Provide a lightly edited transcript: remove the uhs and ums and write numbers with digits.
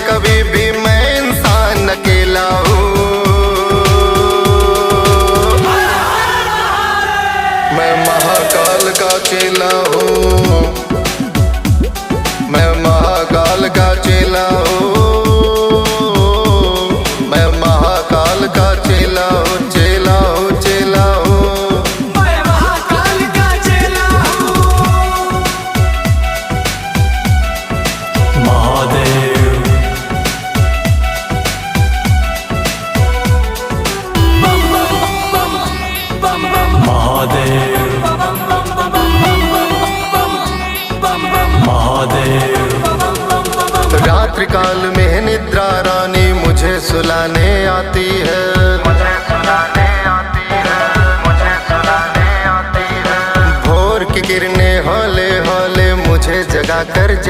कभी भी मैं इंसान अकेला हूँ। मैं महाकाल का चेला हूँ, मैं महाकाल का चेला हूँ, मैं महाकाल का चेला हूँ, चेला हूँ, चेला हूँ। मैं महाकाल का चेला हूँ। महादेव बम बम बम बम बम महादेव महादेव। रात्रि काल में निद्रा रानी मुझे सुलाने आती है, मुझे सुलाने आती है, मुझे सुलाने आती है। भोर की किरणें हौले हौले मुझे जगा कर जा